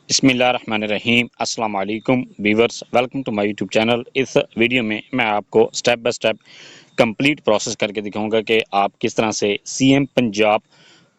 बिस्मिल्लाहिर्रहमानिर्रहीम अस्सलाम वालेकुम viewers, welcome to my YouTube channel. इस वीडियो में मैं आपको step by step complete process करके दिखाऊंगा कि आप किस तरह से सीएम पंजाब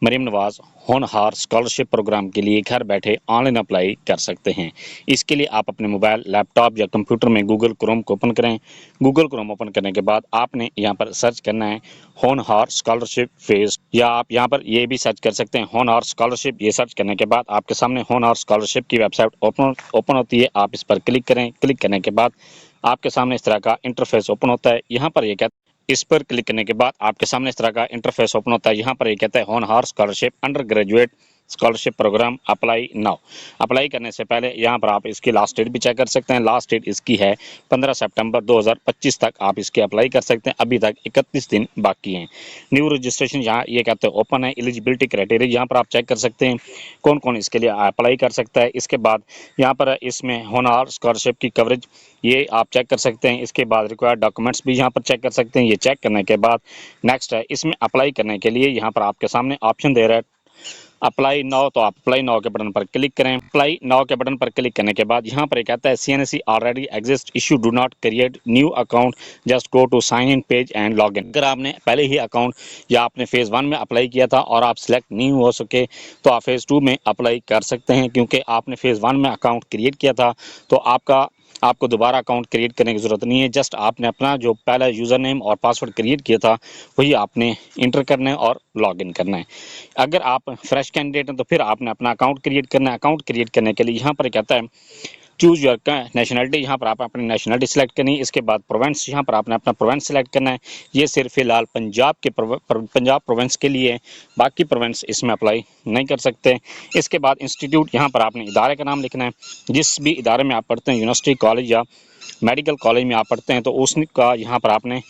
मरीम नवाज होनहार स्कॉलरशिप प्रोग्राम के लिए घर बैठे ऑनलाइन अप्लाई कर सकते हैं। इसके लिए आप अपने मोबाइल, लैपटॉप या कंप्यूटर में गूगल क्रोम को ओपन करें। गूगल क्रोम ओपन करने के बाद आपने यहाँ पर सर्च करना है होनहार स्कॉलरशिप फेज, या आप यहाँ पर ये भी सर्च कर सकते हैं होनहार स्कॉलरशिप। ये सर्च करने के बाद आपके सामने होनहार स्कॉलरशिप की वेबसाइट ओपन होती है। आप इस पर क्लिक करें। क्लिक करने के बाद आपके सामने इस तरह का इंटरफेस ओपन होता है। यहाँ पर ये कहता है, इस पर क्लिक करने के बाद आपके सामने इस तरह का इंटरफेस ओपन होता है। यहाँ पर ये कहता है Honhaar scholarship undergraduate scholarship programme apply now. Apply करने से पहले यहाँ पर आप इसकी लास्ट डेट भी चेक कर सकते हैं। लास्ट डेट इसकी है 15 सितंबर 2025 तक आप इसके अप्लाई कर सकते हैं। अभी तक 31 दिन बाकी हैं। न्यू रजिस्ट्रेशन यहाँ ये कहते हैं ओपन है। एलिजिबिलिटी क्राइटेरिया यहाँ पर आप चेक कर सकते हैं कौन कौन इसके लिए अप्लाई कर सकता है। इसके बाद यहाँ पर इसमें होनहार स्कॉलरशिप की कवरेज ये आप चेक कर सकते हैं। इसके बाद रिक्वायर्ड डॉक्यूमेंट्स भी यहाँ पर चेक कर सकते हैं। ये चेक करने के बाद नेक्स्ट है, इसमें अप्लाई करने के लिए यहाँ पर आपके सामने ऑप्शन दे रहा है अप्लाई नाउ। तो आप अप्लाई नाउ के बटन पर क्लिक करें। अप्लाई नाउ के बटन पर क्लिक करने के बाद यहाँ पर कहता है CNC already exist issue do not create new account just go to sign in page and log in. अगर आपने पहले ही अकाउंट या आपने फेज़ 1 में अप्लाई किया था और आप सिलेक्ट नहीं हो सके तो आप फेज़ 2 में अप्लाई कर सकते हैं। क्योंकि आपने फेज़ 1 में अकाउंट क्रिएट किया था तो आपको दोबारा अकाउंट क्रिएट करने की ज़रूरत नहीं है। जस्ट आपने अपना जो पहला यूज़र नेम और पासवर्ड क्रिएट किया था वही आपने इंटर करना है और लॉग इन करना है। अगर आप फ्रेश कैंडिडेट हैं तो फिर आपने अपना अकाउंट क्रिएट करना है। अकाउंट क्रिएट करने के लिए यहाँ पर कहता है चूज़ योर नेशनलिटी। यहाँ पर आप अपनी नेशनलिटी सेलेक्ट करनी है। इसके बाद प्रोवेंस, यहाँ पर आपने अपना प्रोवेंस सेलेक्ट करना है। ये सिर्फ फिलहाल पंजाब प्रोवेंस के लिए है, बाकी प्रोवेंस इसमें अप्लाई नहीं कर सकते। इसके बाद इंस्टीट्यूट, यहाँ पर आपने इदारे का नाम लिखना है। जिस भी इदारे में आप पढ़ते हैं, यूनिवर्सिटी, कॉलेज या मेडिकल कॉलेज में आप पढ़ते हैं तो उसका यहाँ पर आपने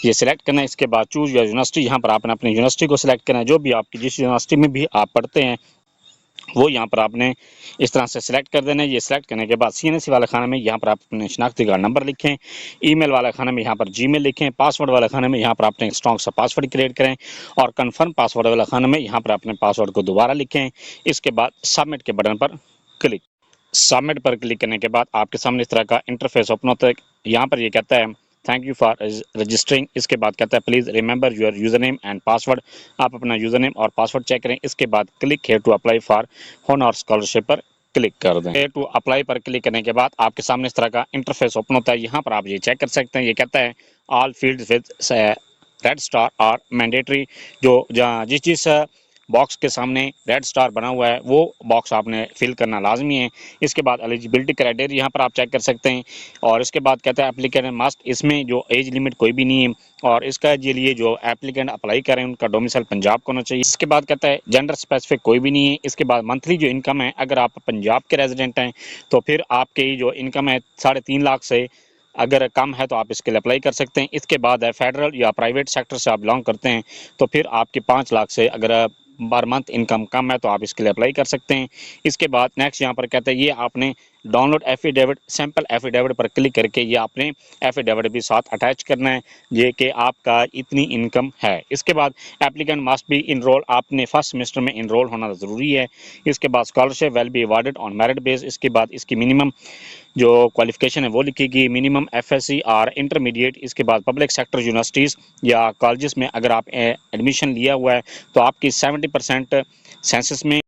ये सिलेक्ट करना है। इसके बाद चूज़ या यूनिवर्सिटी, यहाँ पर आपने अपनी यूनिवर्सिटी को सिलेक्ट करना है। जो भी आपकी जिस यूनिवर्सिटी में भी आप पढ़ते हैं वो यहाँ पर आपने इस तरह से सिलेक्ट कर देना है। ये सिलेक्ट करने के बाद सीएनसी वाले खाने में यहाँ पर आप अपने शनाख्ती कार्ड नंबर लिखें। ईमेल वाले खाने में यहाँ पर जीमेल लिखें। पासवर्ड वाले खाने में यहाँ पर आपने स्ट्रॉन्ग सा पासवर्ड क्रिएट करें और कन्फर्म पासवर्ड वाले खाने में यहाँ पर अपने पासवर्ड को दोबारा लिखें। इसके बाद सबमिट के बटन पर क्लिक। सबमिट पर क्लिक करने के बाद आपके सामने इस तरह का इंटरफेस ओपन होता है। यहाँ पर ये कहता है थैंक यू फॉर रजिस्टरिंग। इसके बाद कहता है please remember your user name and password. आप अपना यूज़र नेम और पासवर्ड चेक करें। इसके बाद click here to apply for Honhaar scholarship पर क्लिक कर दें। हेयर टू अप्लाई पर क्लिक करने के बाद आपके सामने इस तरह का इंटरफेस ओपन होता है। यहाँ पर आप ये चेक कर सकते हैं। ये कहता है all field with red star are mandatory. जिस बॉक्स के सामने रेड स्टार बना हुआ है वो बॉक्स आपने फिल करना लाजमी है। इसके बाद एलिजिबिलिटी क्राइटेरिया यहाँ पर आप चेक कर सकते हैं। और इसके बाद कहता है एप्लीकेंट मस्ट, इसमें जो एज लिमिट कोई भी नहीं है और इसका ये लिए जो एप्लीकेंट अप्लाई करें उनका डोमिसाइल पंजाब का होना चाहिए। इसके बाद कहता है जेंडर स्पेसिफिक कोई भी नहीं है। इसके बाद मंथली जो इनकम है, अगर आप पंजाब के रेजिडेंट हैं तो फिर आपकी जो इनकम है 3.5 लाख से अगर कम है तो आप इसके लिए अप्लाई कर सकते हैं। इसके बाद है फेडरल या प्राइवेट सेक्टर से आप बिलोंग करते हैं तो फिर आपकी 5 लाख से अगर पर मंथ इनकम कम है तो आप इसके लिए अप्लाई कर सकते हैं। इसके बाद नेक्स्ट यहाँ पर कहते हैं ये आपने डाउनलोड एफिडेविट, सैम्पल एफिडेविट पर क्लिक करके ये आपने एफिडेविट भी साथ अटैच करना है ये कि आपका इतनी इनकम है। इसके बाद एप्लीकेंट मस्ट बी इनरोल, आपने फर्स्ट सेमेस्टर में इनरोल होना ज़रूरी है। इसके बाद scholarship well be awarded on merit base. इसके बाद इसकी मिनिमम जो क्वालिफिकेशन है वो लिखेगी, मिनिमम एफएससी और इंटरमीडिएट। इसके बाद पब्लिक सेक्टर यूनिवर्सिटीज़ या कॉलेजेस में अगर आप एडमिशन लिया हुआ है तो आपकी 70% सेंसस में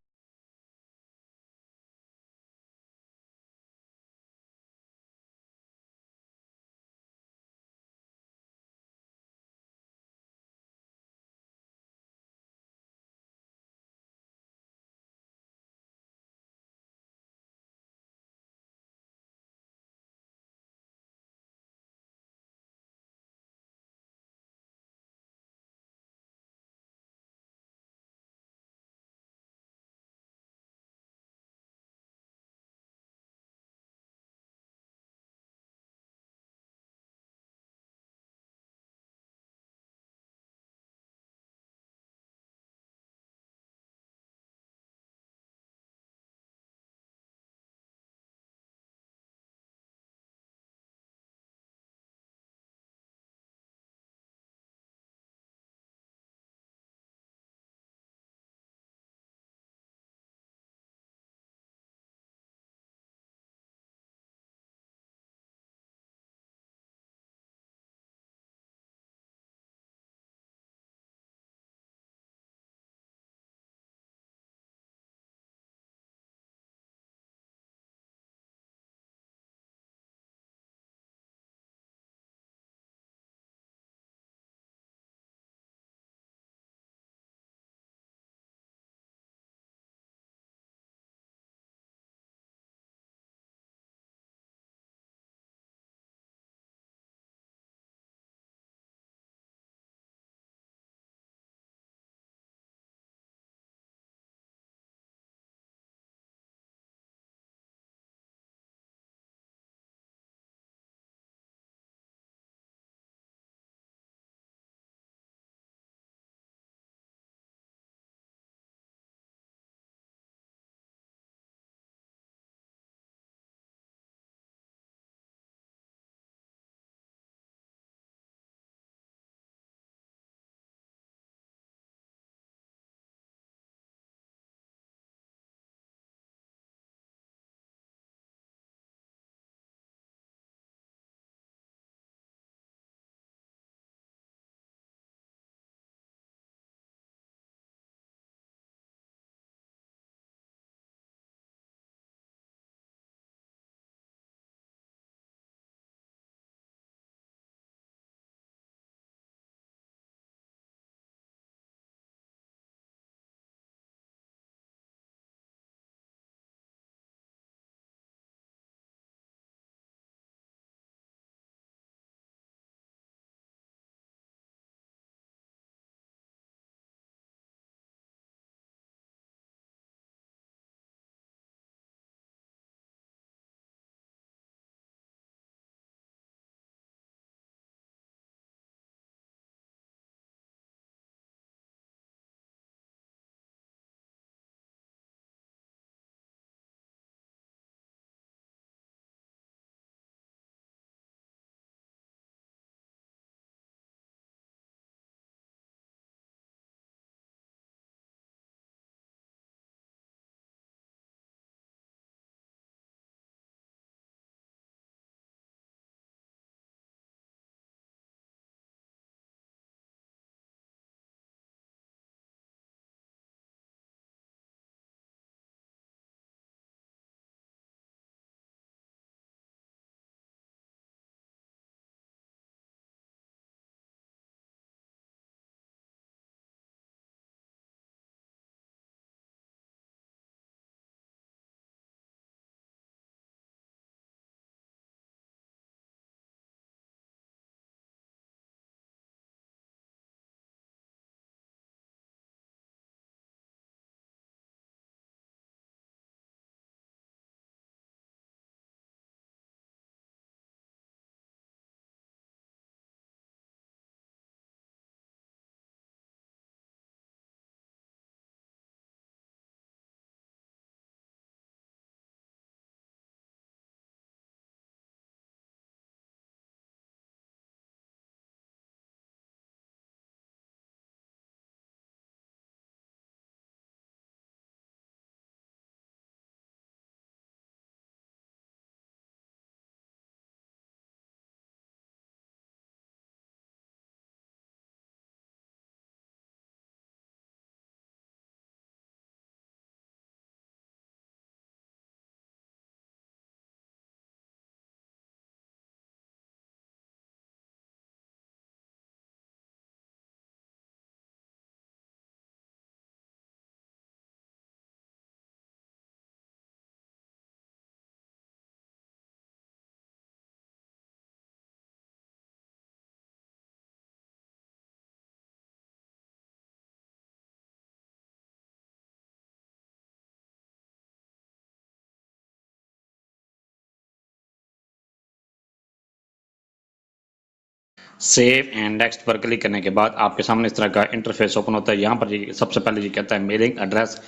सेव एंड नेक्स्ट पर क्लिक करने के बाद आपके सामने इस तरह का इंटरफेस ओपन होता है। यहाँ पर सबसे पहले ये कहता है मेलिंग एड्रेस।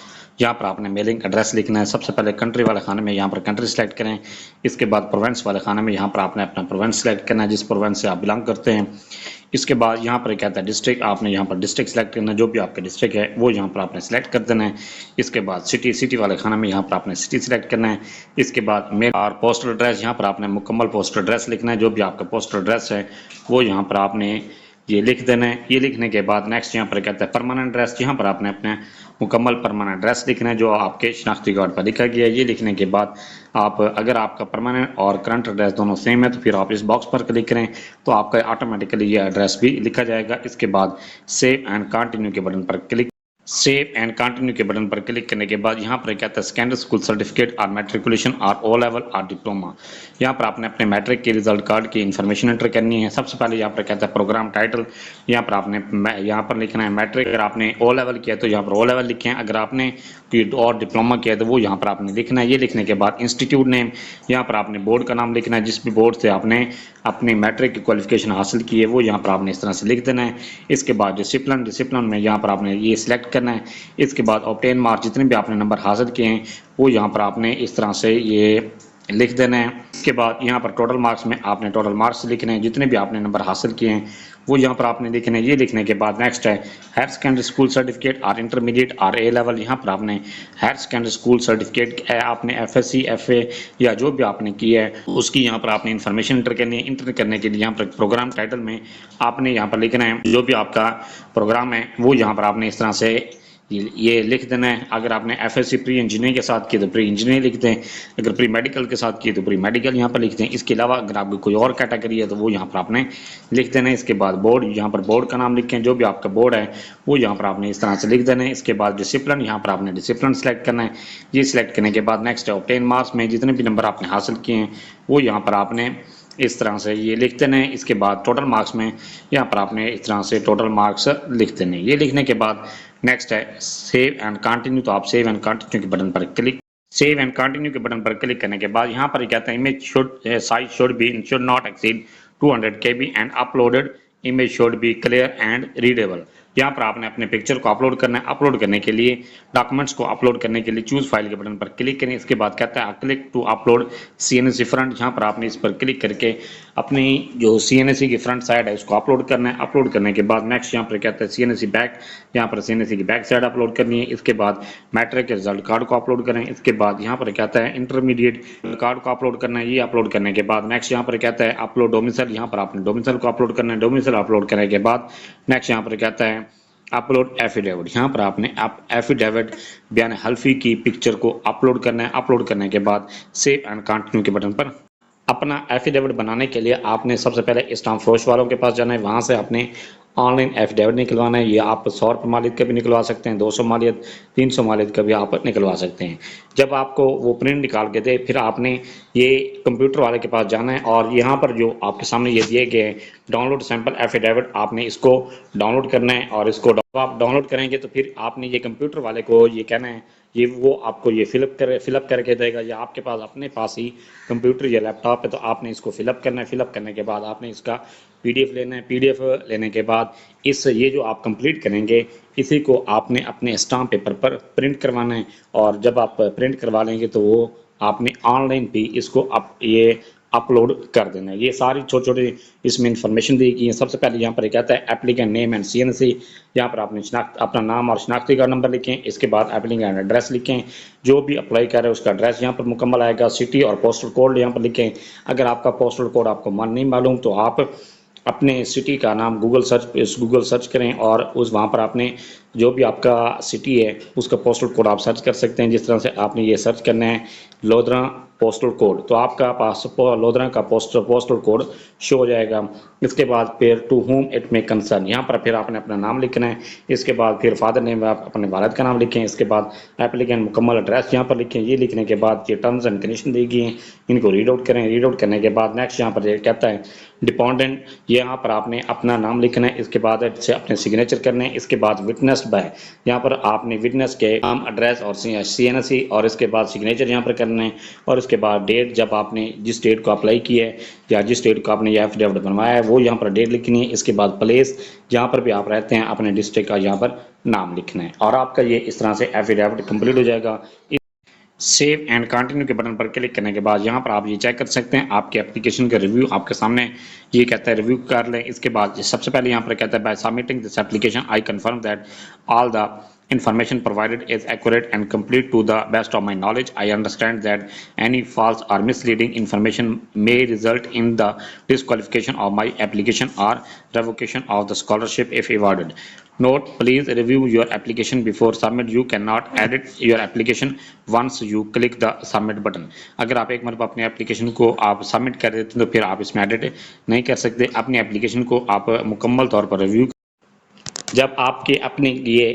यहाँ पर आपने मेलिंग एड्रेस लिखना है। सबसे पहले कंट्री वाले खाने में यहाँ पर कंट्री सेलेक्ट करें। इसके बाद प्रोविंस वाले खाने में यहाँ पर आपने अपना प्रोविंस सेलेक्ट करना है, जिस प्रोविंस से आप बिलोंग करते हैं। इसके बाद यहाँ पर कहता है डिस्ट्रिक्ट, आपने यहाँ पर डिस्ट्रिक्ट सेलेक्ट करना है, जो भी आपका डिस्ट्रिक्ट है वो यहाँ पर आपने सेलेक्ट कर देना है। इसके बाद सिटी, सिटी वाले खाना में यहाँ पर आपने सिटी सेलेक्ट करना है। इसके बाद मेल और पोस्टल एड्रेस, यहाँ पर आपने मुकम्मल पोस्टल एड्रेस लिखना है, जो भी आपका पोस्टल एड्रेस है वो यहाँ पर आपने ये लिख देना है। ये लिखने के बाद नेक्स्ट यहाँ पर कहता है परमानेंट एड्रेस, यहाँ पर आपने अपना मुकम्मल परमानेंट एड्रेस लिखना है, जो आपके शनाख्ती कार्ड पर लिखा गया है। ये लिखने के बाद आप अगर आपका परमानेंट और करंट एड्रेस दोनों सेम है तो फिर आप इस बॉक्स पर क्लिक करें तो आपका ऑटोमेटिकली ये एड्रेस भी लिखा जाएगा। इसके बाद सेव एंड कंटिन्यू के बटन पर क्लिक सेव एंड कंटिन्यू के बटन पर क्लिक करने के बाद यहाँ पर कहता है सेकेंडरी स्कूल सर्टिफिकेट और मैट्रिकुलेशन और ओ लेवल और डिप्लोमा। यहाँ पर आपने अपने मैट्रिक के रिजल्ट कार्ड की इन्फॉर्मेशन एंटर करनी है। सबसे पहले यहाँ पर कहता है प्रोग्राम टाइटल, यहाँ पर आपने यहाँ पर लिखना है मैट्रिक। अगर आपने ओ लेवल किया तो यहाँ पर ओ लेवल लिखें, अगर आपने और डिप्लोमा किया तो वो यहाँ पर आपने लिखना है। ये लिखने के बाद इंस्टीट्यूट नेम, यहाँ पर आपने बोर्ड का नाम लिखना है, जिस भी बोर्ड से आपने अपनी मैट्रिक की क्वालिफिकेशन हासिल की है वो यहाँ पर आपने इस तरह से लिख देना है। इसके बाद डिसिप्लिन, डिसिप्लिन में यहाँ पर आपने ये सिलेक्ट करना है। इसके बाद ऑब्टेन मार्क्स, जितने भी आपने नंबर हासिल किए हैं वो यहाँ पर आपने इस तरह से ये लिख देना है। इसके बाद यहाँ पर टोटल मार्क्स में आपने टोटल मार्क्स लिखने हैं, जितने भी आपने नंबर हासिल किए हैं वो यहाँ पर आपने लिखने हैं। ये लिखने के बाद नेक्स्ट है हायर सेकेंडरी स्कूल सर्टिफिकेट और इंटरमीडिएट और ए लेवल। यहाँ पर आपने हायर सेकेंडरी स्कूल सर्टिफिकेट आपने एफएससी, एफए या जो भी आपने किया है उसकी यहाँ पर आपने इन्फॉर्मेशन इंटर करनी है। इंटर करने के लिए यहाँ पर प्रोग्राम टाइटल में आपने यहाँ पर लिखना है, जो भी आपका प्रोग्राम है वो यहाँ पर आपने इस तरह से ये लिख देना है। अगर आपने एफएससी प्री इंजीनियरिंग के साथ किया तो प्री इंजीनियरिंग लिख दें, अगर प्री मेडिकल के साथ किए तो प्री मेडिकल यहाँ पर लिख दें। इसके अलावा अगर आपकी कोई और कैटेगरी है तो वो यहाँ पर आपने लिख देना है। इसके बाद बोर्ड, यहाँ पर बोर्ड का नाम लिखें, जो भी आपका बोर्ड है वो यहाँ पर आपने इस तरह से लिख देना है। इसके बाद डिसिप्लिन, यहाँ पर आपने डिसिप्लिन सेलेक्ट करना है। ये सिलेक्ट करने के बाद नेक्स्ट है ऑब्टेन मार्क्स में जितने भी नंबर आपने हासिल किए हैं वो यहाँ पर आपने इस तरह से ये लिख देना है। इसके बाद टोटल मार्क्स में यहाँ पर आपने इस तरह से टोटल मार्क्स लिख देने। ये लिखने के बाद नेक्स्ट है सेव एंड कंटिन्यू, तो आप सेव एंड कंटिन्यू के बटन पर क्लिक सेव एंड कंटिन्यू के बटन पर क्लिक करने के बाद यहाँ पर कहता है image should size should not exceed 200 KB and uploaded image should be clear and readable. यहाँ पर आपने अपने पिक्चर को अपलोड करना है। अपलोड करने के लिए डॉक्यूमेंट्स को अपलोड करने के लिए चूज फाइल के बटन पर क्लिक करें। इसके बाद कहता है click to upload CNC front, यहाँ पर आपने इस पर क्लिक करके अपनी जो CNC की फ्रंट साइड है उसको अपलोड करना है। अपलोड करने के बाद नेक्स्ट यहाँ पर कहता है CNC बैक, यहाँ पर CNC की बैक साइड अपलोड करनी है। इसके बाद मैट्रिक के रिजल्ट कार्ड को अपलोड करें। इसके बाद यहाँ पर कहता है इंटरमीडिएट कार्ड को अपलोड करना है। ये अपलोड करने के बाद नेक्स्ट यहाँ पर कहता है अपलोड डोमिसाइल, यहाँ पर आपने डोमिसाइल को अपलोड करना है। डोमिसाइल अपलोड करने के बाद नेक्स्ट यहाँ पर कहता है अपलोड एफिडेविट, यहाँ पर आपने एफिडेविट बयान हल्फी की पिक्चर को अपलोड करना है। अपलोड करने के बाद सेव एंड कंटिन्यू के बटन पर अपना एफिडेविट बनाने के लिए आपने सबसे पहले स्टाम्प फरोश वालों के पास जाना है। वहाँ से आपने ऑनलाइन एफिडेविट निकलवाना है। ये आप 100 रुपये मालियत का भी निकलवा सकते हैं, 200 मालियत, 300 मालियत का भी आप निकलवा सकते हैं। जब आपको वो प्रिंट निकाल के दे फिर आपने ये कंप्यूटर वाले के पास जाना है और यहाँ पर जो आपके सामने ये दिए गए डाउनलोड सैंपल एफिडेविट, आपने इसको डाउनलोड करना है। और इसको आप डाउनलोड करेंगे तो फिर आपने ये कंप्यूटर वाले को ये कहना है, ये वो आपको ये फिलअप करके देगा, या आपके पास अपने पास ही कंप्यूटर या लैपटॉप है तो आपने इसको फिलअप करना है। फिलअप करने के बाद आपने इसका PDF लेना है। PDF लेने के बाद ये जो आप कंप्लीट करेंगे इसी को आपने अपने स्टाम्प पेपर पर प्रिंट करवाना है। और जब आप प्रिंट करवा लेंगे तो वो आपने ऑनलाइन भी इसको ये अपलोड कर देना है। ये सारी छोटी छोटी इसमें इंफॉर्मेशन दी गई है। सबसे पहले यहाँ पर कहता है एप्लीकेंट नेम एंड CNC, यहाँ पर आपने अपना नाम और शनाख्ती कार्ड नंबर लिखें। इसके बाद एप्लीकेंट एड्रेस लिखें, जो भी अप्लाई कर रहे हैं उसका एड्रेस यहाँ पर मुकम्मल आएगा। सिटी और पोस्टल कोड यहाँ पर लिखें। अगर आपका पोस्टल कोड आपको नहीं मालूम तो आप अपने सिटी का नाम गूगल सर्च करें और वहाँ पर आपने जो भी आपका सिटी है उसका पोस्टल कोड आप सर्च कर सकते हैं। जिस तरह से आपने ये सर्च करना है लोधरा पोस्टल कोड, तो आपका पास लोधरा का पोस्टल कोड शो हो जाएगा। इसके बाद फिर to whom it may concern, यहाँ पर फिर आपने अपना नाम लिखना है। इसके बाद फिर फादर नेम आप अपने वालिद का नाम लिखें। इसके बाद एप्लीकेंट मुकम्मल एड्रेस यहाँ पर लिखें। ये लिखने के बाद ये टर्म्स एंड कंडीशन दी गई हैं, इनको रीड आउट करें। रीड आउट करने के बाद नेक्स्ट यहाँ पर कहता है डिपेंडेंट, यहाँ पर आपने अपना नाम लिखना है। इसके बाद से अपने सिग्नेचर करने हैं। इसके बाद विटनेस बाय, यहाँ पर आपने विटनेस के नाम, एड्रेस और CNC और इसके बाद सिग्नेचर यहाँ पर करना है। और इसके उसके बाद डेट, जब आपने जिस डेट को अप्लाई किया है या जिस डेट को आपने यह एफिडेविट बनवाया है वो यहाँ पर डेट लिखनी है। इसके बाद प्लेस, जहाँ पर भी आप रहते हैं अपने डिस्ट्रिक्ट का यहाँ पर नाम लिखना है और आपका ये इस तरह से एफिडेविट कंप्लीट हो जाएगा। सेव एंड कंटिन्यू के बटन पर क्लिक करने के बाद यहाँ पर आप ये चेक कर सकते हैं आपके एप्लीकेशन का रिव्यू आपके सामने ये कहता है रिव्यू कर लें। इसके बाद सबसे पहले यहाँ पर कहता है by submitting this application I confirm that all the information provided is accurate and complete to the best of my knowledge. I understand that any false or misleading information may result in the disqualification of my application or revocation of the scholarship if awarded. Note: please review your application before submit. You cannot edit your application once you click the submit button. अगर आप एक मरतबा अपने application को आप submit कर देते हैं तो फिर आप इसमें एडिट नहीं कर सकते। अपनी एप्लीकेशन को आप मुकम्मल तौर पर रिव्यू, जब आपके अपने ये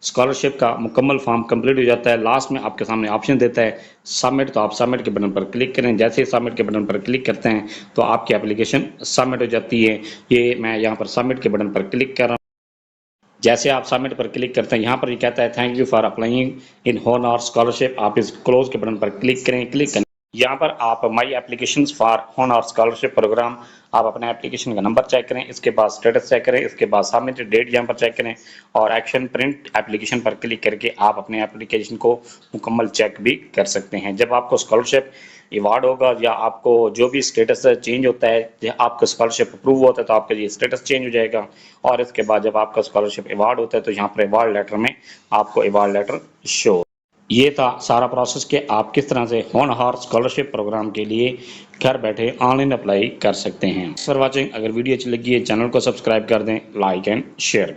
स्कॉलरशिप का मुकम्मल फॉर्म कंप्लीट हो जाता है, लास्ट में आपके सामने ऑप्शन देता है सबमिट, तो आप सबमिट के बटन पर क्लिक करें। जैसे ही सबमिट के बटन पर क्लिक करते हैं तो आपकी एप्लीकेशन सबमिट हो जाती है। ये मैं यहाँ पर सबमिट के बटन पर क्लिक कर रहा हूँ। जैसे आप सबमिट पर क्लिक करते हैं यहाँ पर ये कहता है thank you for applying in honour scholarship. आप इस क्लोज के बटन पर क्लिक करें। क्लिक करें यहाँ पर आप my application for honour scholarship programme, आप अपने एप्लीकेशन का नंबर चेक करें, इसके बाद स्टेटस चेक करें, इसके बाद सबमिट डेट यहाँ पर चेक करें और एक्शन प्रिंट एप्लीकेशन पर क्लिक करके आप अपने एप्लीकेशन को मुकम्मल चेक भी कर सकते हैं। जब आपको स्कॉलरशिप अवार्ड होगा या आपको जो भी स्टेटस चेंज होता है, जब आपका स्कॉलरशिप अप्रूव होता है तो आपका ये स्टेटस चेंज हो जाएगा और इसके बाद जब आपका स्कॉलरशिप अवार्ड होता है तो यहाँ पर अवार्ड लेटर में आपको अवार्ड लेटर शो। ये था सारा प्रोसेस कि आप किस तरह से होनहार स्कॉलरशिप प्रोग्राम के लिए घर बैठे ऑनलाइन अप्लाई कर सकते हैं। फॉर वाचिंग, अगर वीडियो अच्छी लगी है चैनल को सब्सक्राइब कर दें, लाइक एंड शेयर।